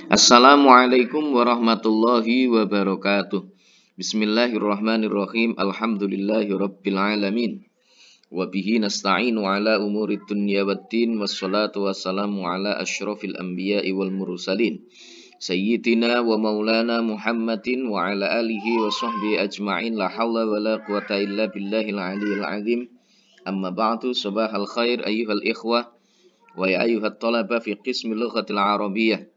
Assalamualaikum warahmatullahi wabarakatuh. Bismillahirrahmanirrahim. Alhamdulillahi rabbil alamin. Wa bihi nasta'inu ala umuri dunya waddin. Wassalatu wassalamu ala asyrafil anbiya'i wal mursalin. Sayyidina wa maulana Muhammadin wa ala alihi wa sahbihi ajma'in. La hawla wa la quwata illa billahil aliyil azim. Amma ba'du, sabahal khair ayyuhal ikhwah wa ya ayyuhat talaba fi qismi lughatil arabiyyah.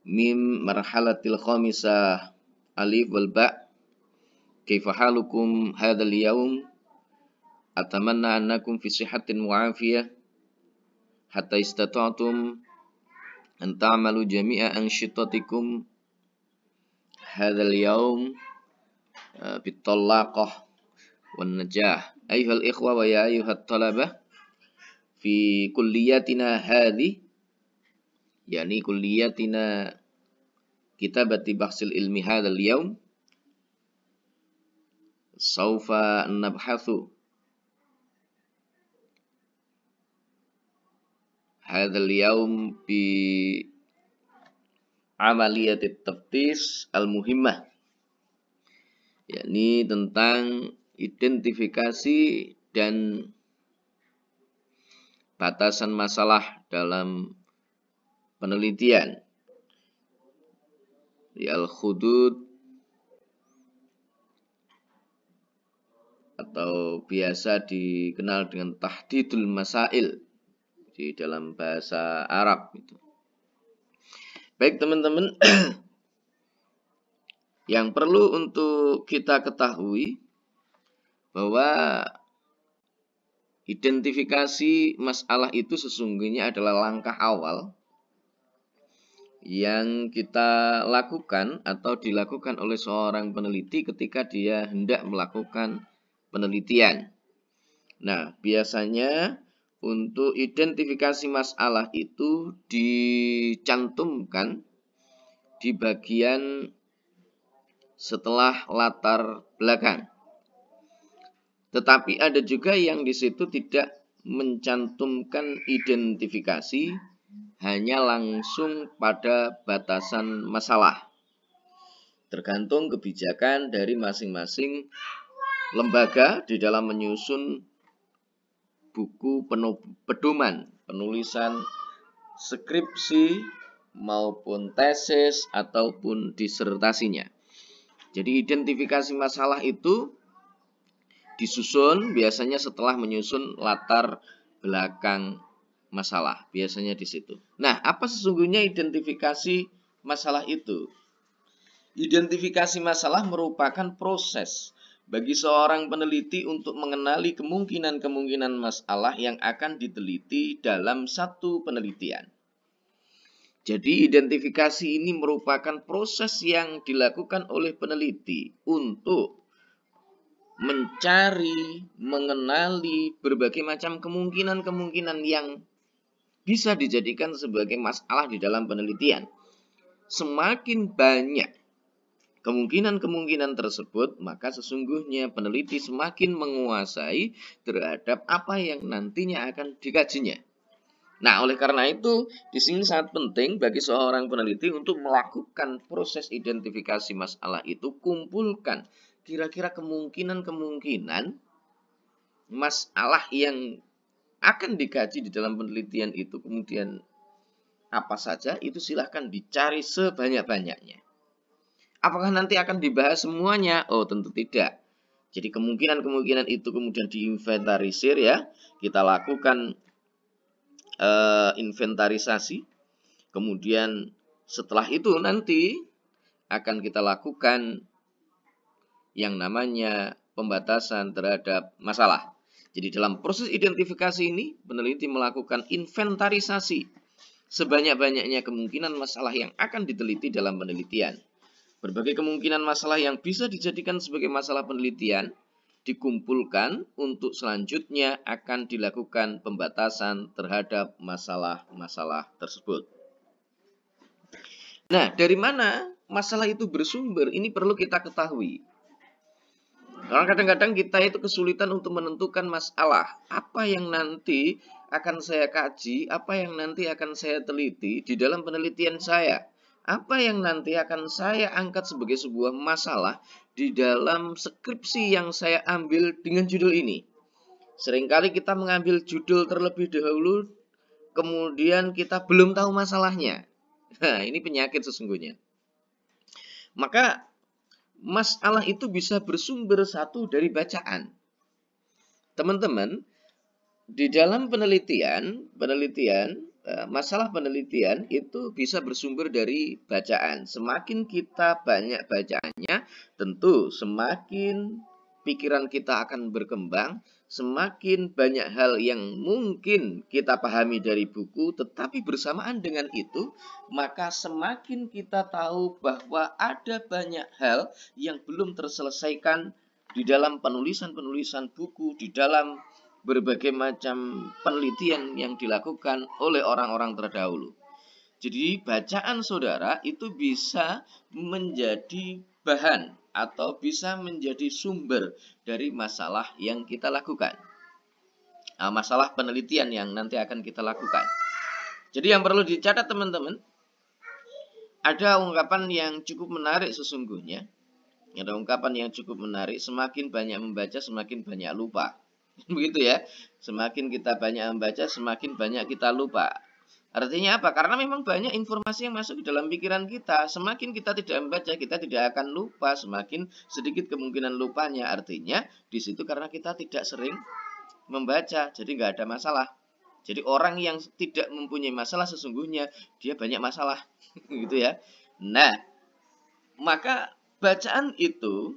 Mim marhalatil khamisah alif wal ba. Kaifa halukum hadzal yaum? Atamanna annakum fi sihhatin wa afiyah hatta istata'tum an ta'malu jami'a ansyitatikum hadzal yaum bitallaqah wan najah. Ayyuhal ikhwa wa ya ayyuhat talabah fi kulliyatina hadhi, yani kulliyatina kitabati bahsil ilmi hadzal yaum, saufa nabhathu hadzal yaum bi amaliyatit taftis al-muhimmah, yakni tentang identifikasi dan batasan masalah dalam penelitian, al-hudud atau biasa dikenal dengan tahdidul masail di dalam bahasa Arab itu. Baik teman-teman, yang perlu untuk kita ketahui bahwa identifikasi masalah itu sesungguhnya adalah langkah awal yang kita lakukan atau dilakukan oleh seorang peneliti ketika dia hendak melakukan penelitian. Nah, biasanya untuk identifikasi masalah itu dicantumkan di bagian setelah latar belakang. Tetapi ada juga yang di situ tidak mencantumkan identifikasi, hanya langsung pada batasan masalah. Tergantung kebijakan dari masing-masing lembaga di dalam menyusun buku pedoman penulisan skripsi maupun tesis ataupun disertasinya. Jadi identifikasi masalah itu disusun biasanya setelah menyusun latar belakang masalah, biasanya di situ. Nah, apa sesungguhnya identifikasi masalah itu? Identifikasi masalah merupakan proses bagi seorang peneliti untuk mengenali kemungkinan-kemungkinan masalah yang akan diteliti dalam satu penelitian. Jadi identifikasi ini merupakan proses yang dilakukan oleh peneliti untuk mencari, mengenali berbagai macam kemungkinan-kemungkinan yang bisa dijadikan sebagai masalah di dalam penelitian. Semakin banyak kemungkinan-kemungkinan tersebut, maka sesungguhnya peneliti semakin menguasai terhadap apa yang nantinya akan dikajinya. Nah, oleh karena itu, di sini sangat penting bagi seorang peneliti untuk melakukan proses identifikasi masalah itu, kumpulkan kira-kira kemungkinan-kemungkinan masalah yang akan dikaji di dalam penelitian itu, kemudian apa saja, itu silahkan dicari sebanyak-banyaknya. Apakah nanti akan dibahas semuanya? Oh, tentu tidak. Jadi kemungkinan-kemungkinan itu kemudian diinventarisir ya. Kita lakukan inventarisasi. Kemudian setelah itu nanti akan kita lakukan yang namanya pembatasan terhadap masalah. Jadi dalam proses identifikasi ini, peneliti melakukan inventarisasi sebanyak-banyaknya kemungkinan masalah yang akan diteliti dalam penelitian. Berbagai kemungkinan masalah yang bisa dijadikan sebagai masalah penelitian dikumpulkan untuk selanjutnya akan dilakukan pembatasan terhadap masalah-masalah tersebut. Nah, dari mana masalah itu bersumber? Ini perlu kita ketahui. Karena kadang-kadang kita itu kesulitan untuk menentukan masalah apa yang nanti akan saya kaji, apa yang nanti akan saya teliti di dalam penelitian saya. Apa yang nanti akan saya angkat sebagai sebuah masalah di dalam skripsi yang saya ambil dengan judul ini. Seringkali kita mengambil judul terlebih dahulu, kemudian kita belum tahu masalahnya. Nah, ini penyakit sesungguhnya. Maka masalah itu bisa bersumber satu dari bacaan. Teman-teman, di dalam penelitian, masalah penelitian itu bisa bersumber dari bacaan. Semakin kita banyak bacaannya, tentu semakin pikiran kita akan berkembang, semakin banyak hal yang mungkin kita pahami dari buku, tetapi bersamaan dengan itu, maka semakin kita tahu bahwa ada banyak hal yang belum terselesaikan di dalam penulisan-penulisan buku, di dalam berbagai macam penelitian yang dilakukan oleh orang-orang terdahulu. Jadi bacaan saudara itu bisa menjadi bahan atau bisa menjadi sumber dari masalah yang kita lakukan. Masalah penelitian yang nanti akan kita lakukan. Jadi yang perlu dicatat teman-teman, ada ungkapan yang cukup menarik sesungguhnya. Ada ungkapan yang cukup menarik, semakin banyak membaca, semakin banyak lupa. Begitu ya, semakin kita banyak membaca, semakin banyak kita lupa. Artinya apa? Karena memang banyak informasi yang masuk di dalam pikiran kita. Semakin kita tidak membaca, kita tidak akan lupa. Semakin sedikit kemungkinan lupanya. Artinya di situ karena kita tidak sering membaca, jadi nggak ada masalah. Jadi orang yang tidak mempunyai masalah sesungguhnya dia banyak masalah, gitu ya. Nah, maka bacaan itu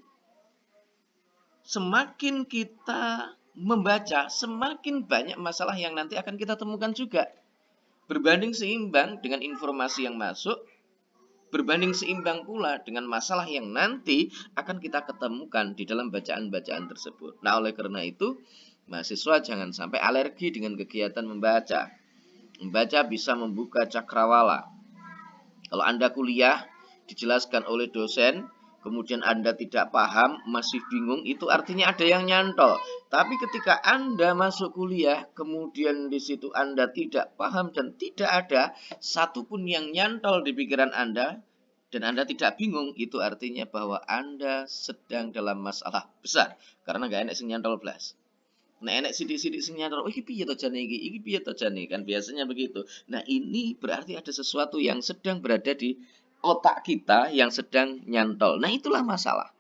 semakin kita membaca, semakin banyak masalah yang nanti akan kita temukan juga. Berbanding seimbang dengan informasi yang masuk, berbanding seimbang pula dengan masalah yang nanti akan kita ketemukan di dalam bacaan-bacaan tersebut. Nah, oleh karena itu, mahasiswa jangan sampai alergi dengan kegiatan membaca. Membaca bisa membuka cakrawala. Kalau Anda kuliah, dijelaskan oleh dosen, kemudian Anda tidak paham, masih bingung, itu artinya ada yang nyantol. Tapi ketika Anda masuk kuliah, kemudian di situ Anda tidak paham dan tidak ada satupun yang nyantol di pikiran Anda, dan Anda tidak bingung, itu artinya bahwa Anda sedang dalam masalah besar. Karena nggak enak sing nyantol blas. Nah, enak sidik-sidik sing nyantol, iki piye to jane iki piye to jane, kan biasanya begitu. Nah, ini berarti ada sesuatu yang sedang berada di otak kita yang sedang nyantol. Nah, itulah masalah.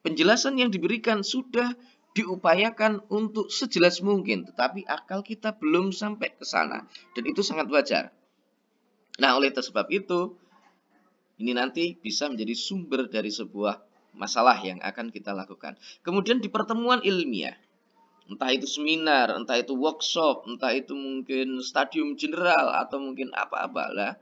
Penjelasan yang diberikan sudah diupayakan untuk sejelas mungkin, tetapi akal kita belum sampai ke sana, dan itu sangat wajar. Nah, oleh sebab itu, ini nanti bisa menjadi sumber dari sebuah masalah yang akan kita lakukan. Kemudian di pertemuan ilmiah, entah itu seminar, entah itu workshop, entah itu mungkin stadium general, atau mungkin apa-apa lah.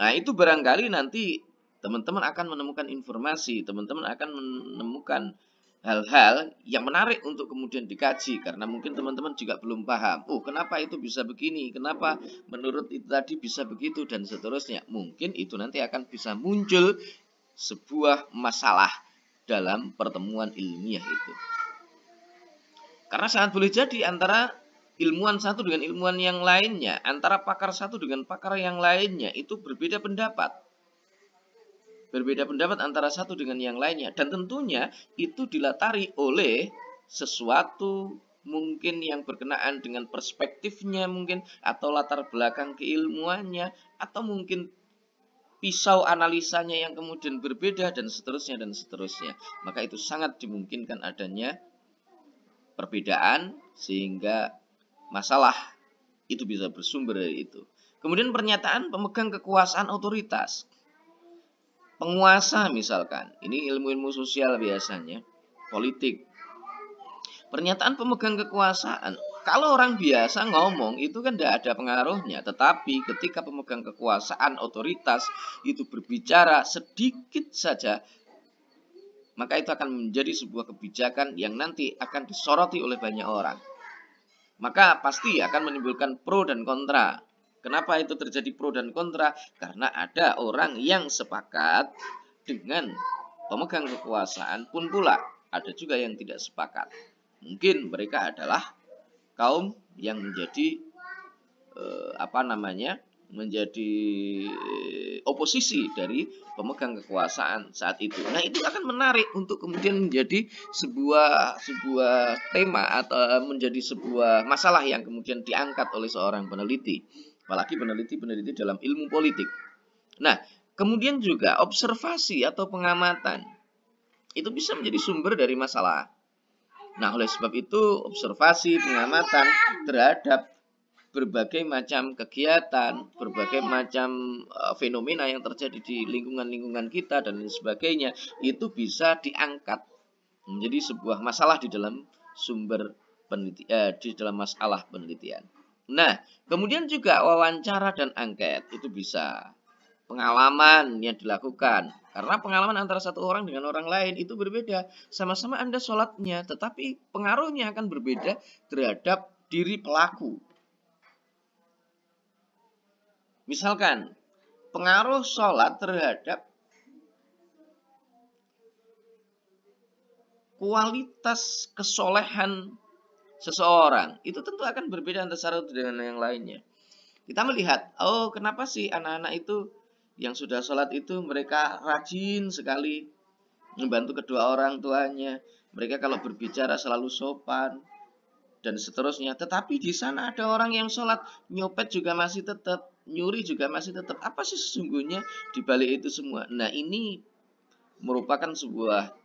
Nah, itu barangkali nanti teman-teman akan menemukan informasi, teman-teman akan menemukan hal-hal yang menarik untuk kemudian dikaji. Karena mungkin teman-teman juga belum paham. Oh, kenapa itu bisa begini? Kenapa menurut itu tadi bisa begitu? Dan seterusnya. Mungkin itu nanti akan bisa muncul sebuah masalah dalam pertemuan ilmiah itu. Karena sangat boleh jadi antara ilmuwan satu dengan ilmuwan yang lainnya, antara pakar satu dengan pakar yang lainnya, itu berbeda pendapat. Berbeda pendapat antara satu dengan yang lainnya. Dan tentunya itu dilatari oleh sesuatu mungkin yang berkenaan dengan perspektifnya mungkin, atau latar belakang keilmuannya, atau mungkin pisau analisanya yang kemudian berbeda, dan seterusnya dan seterusnya. Maka itu sangat dimungkinkan adanya perbedaan sehingga masalah itu bisa bersumber dari itu. Kemudian pernyataan pemegang kekuasaan otoritas. Penguasa misalkan, ini ilmu-ilmu sosial biasanya, politik. Pernyataan pemegang kekuasaan, kalau orang biasa ngomong itu kan tidak ada pengaruhnya. Tetapi ketika pemegang kekuasaan otoritas itu berbicara sedikit saja, maka itu akan menjadi sebuah kebijakan yang nanti akan disoroti oleh banyak orang. Maka pasti akan menimbulkan pro dan kontra. Kenapa itu terjadi pro dan kontra? Karena ada orang yang sepakat dengan pemegang kekuasaan pun pula ada juga yang tidak sepakat. Mungkin mereka adalah kaum yang menjadi menjadi oposisi dari pemegang kekuasaan saat itu. Nah, itu akan menarik untuk kemudian menjadi sebuah tema atau menjadi sebuah masalah yang kemudian diangkat oleh seorang peneliti, apalagi peneliti dalam ilmu politik. Nah, kemudian juga observasi atau pengamatan itu bisa menjadi sumber dari masalah. Nah, oleh sebab itu observasi, pengamatan terhadap berbagai macam kegiatan, berbagai macam fenomena yang terjadi di lingkungan kita dan lain sebagainya, itu bisa diangkat menjadi sebuah masalah di dalam di dalam masalah penelitian. Nah, kemudian juga wawancara dan angket itu bisa. Pengalaman yang dilakukan, karena pengalaman antara satu orang dengan orang lain itu berbeda. Sama-sama Anda sholatnya, tetapi pengaruhnya akan berbeda terhadap diri pelaku. Misalkan, pengaruh sholat terhadap kualitas kesolehan seseorang, itu tentu akan berbeda antara satu dengan yang lainnya. Kita melihat, kenapa sih anak-anak itu yang sudah sholat itu mereka rajin sekali membantu kedua orang tuanya. Mereka kalau berbicara selalu sopan dan seterusnya. Tetapi di sana ada orang yang sholat, nyopet juga masih tetap, nyuri juga masih tetap. Apa sih sesungguhnya di balik itu semua? Nah, ini merupakan sebuah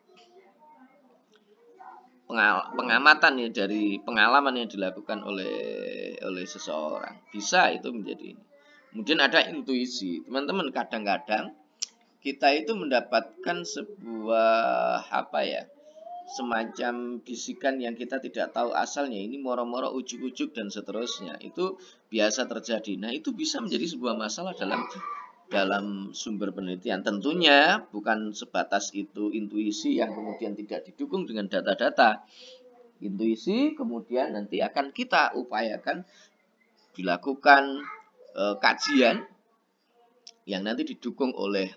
pengamatan ya dari pengalaman yang dilakukan oleh seseorang. Bisa itu menjadi ini. Kemudian ada intuisi. Teman-teman, kadang-kadang kita itu mendapatkan sebuah semacam bisikan yang kita tidak tahu asalnya, ini moro-moro ujuk-ujuk dan seterusnya. Itu biasa terjadi. Nah, itu bisa menjadi sebuah masalah dalam sumber penelitian. Tentunya bukan sebatas itu intuisi yang kemudian tidak didukung dengan data-data. Intuisi kemudian nanti akan kita upayakan dilakukan kajian yang nanti didukung oleh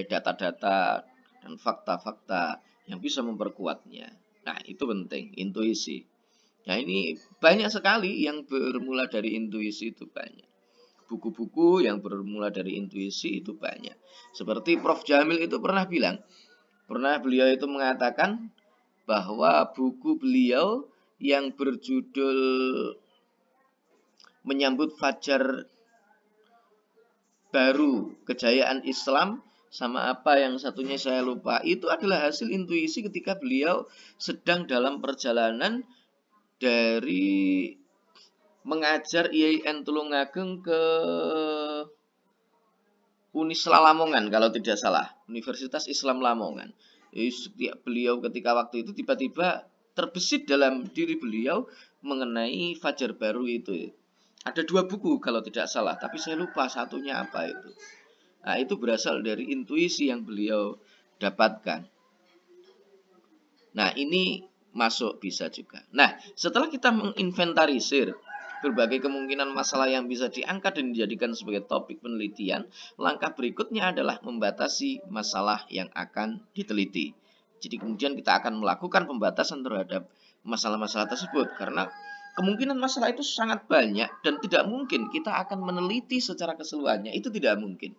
data-data dan fakta-fakta yang bisa memperkuatnya. Nah, itu penting, intuisi. Nah, ini banyak sekali yang bermula dari intuisi, itu banyak. Buku-buku yang bermula dari intuisi itu banyak. Seperti Prof. Jamil itu beliau itu mengatakan bahwa buku beliau yang berjudul Menyambut Fajar Baru, Kejayaan Islam, sama apa yang satunya saya lupa, itu adalah hasil intuisi ketika beliau sedang dalam perjalanan dari mengajar IAIN Tulungagung ke Unisla Lamongan kalau tidak salah, Universitas Islam Lamongan. Jadi beliau ketika waktu itu tiba-tiba terbesit dalam diri beliau mengenai Fajar Baru itu. Ada 2 buku kalau tidak salah, tapi saya lupa satunya apa itu. Nah, itu berasal dari intuisi yang beliau dapatkan. Nah, ini masuk bisa juga. Nah, setelah kita menginventarisir berbagai kemungkinan masalah yang bisa diangkat dan dijadikan sebagai topik penelitian, langkah berikutnya adalah membatasi masalah yang akan diteliti. Jadi kemudian kita akan melakukan pembatasan terhadap masalah-masalah tersebut, karena kemungkinan masalah itu sangat banyak dan tidak mungkin kita akan meneliti secara keseluruhannya, itu tidak mungkin.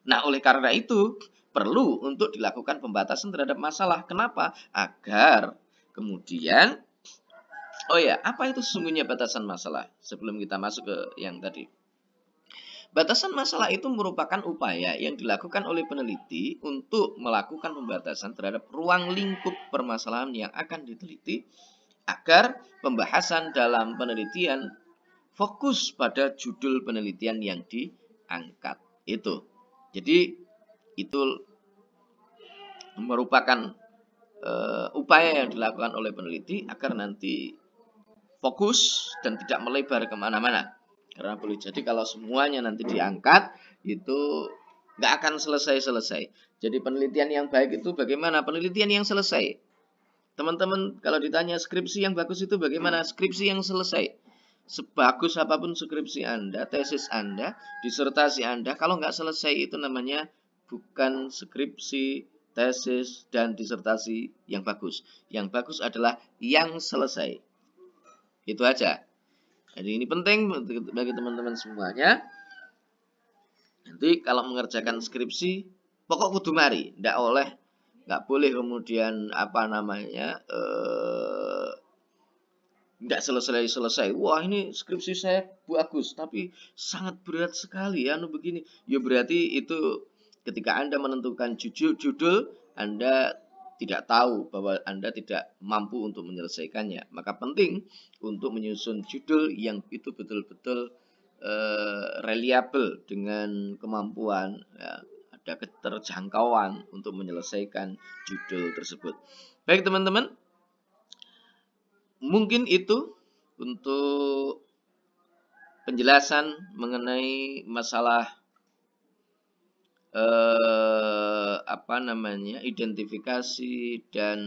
Nah, oleh karena itu perlu untuk dilakukan pembatasan terhadap masalah. Kenapa? Agar kemudian apa itu sesungguhnya batasan masalah? Sebelum kita masuk ke yang tadi. Batasan masalah itu merupakan upaya yang dilakukan oleh peneliti untuk melakukan pembatasan terhadap ruang lingkup permasalahan yang akan diteliti agar pembahasan dalam penelitian fokus pada judul penelitian yang diangkat. Itu. Jadi itu merupakan upaya yang dilakukan oleh peneliti agar nanti fokus dan tidak melebar kemana-mana. Karena boleh jadi kalau semuanya nanti diangkat, itu nggak akan selesai-selesai. Jadi penelitian yang baik itu bagaimana? Penelitian yang selesai. Teman-teman kalau ditanya skripsi yang bagus itu bagaimana? Skripsi yang selesai. Sebagus apapun skripsi Anda, tesis Anda, disertasi Anda, kalau nggak selesai itu namanya bukan skripsi, tesis, dan disertasi yang bagus. Yang bagus adalah yang selesai. Itu aja. Jadi ini penting bagi teman-teman semuanya. Nanti kalau mengerjakan skripsi, pokok kudu mari, nggak boleh kemudian nggak selesai. Wah, ini skripsi saya bagus, tapi sangat berat sekali ya, begini. Ya berarti itu ketika Anda menentukan judul, Anda tidak tahu bahwa Anda tidak mampu untuk menyelesaikannya. Maka penting untuk menyusun judul yang itu betul-betul reliable dengan kemampuan, ya, ada keterjangkauan untuk menyelesaikan judul tersebut. Baik teman-teman, mungkin itu untuk penjelasan mengenai masalah identifikasi dan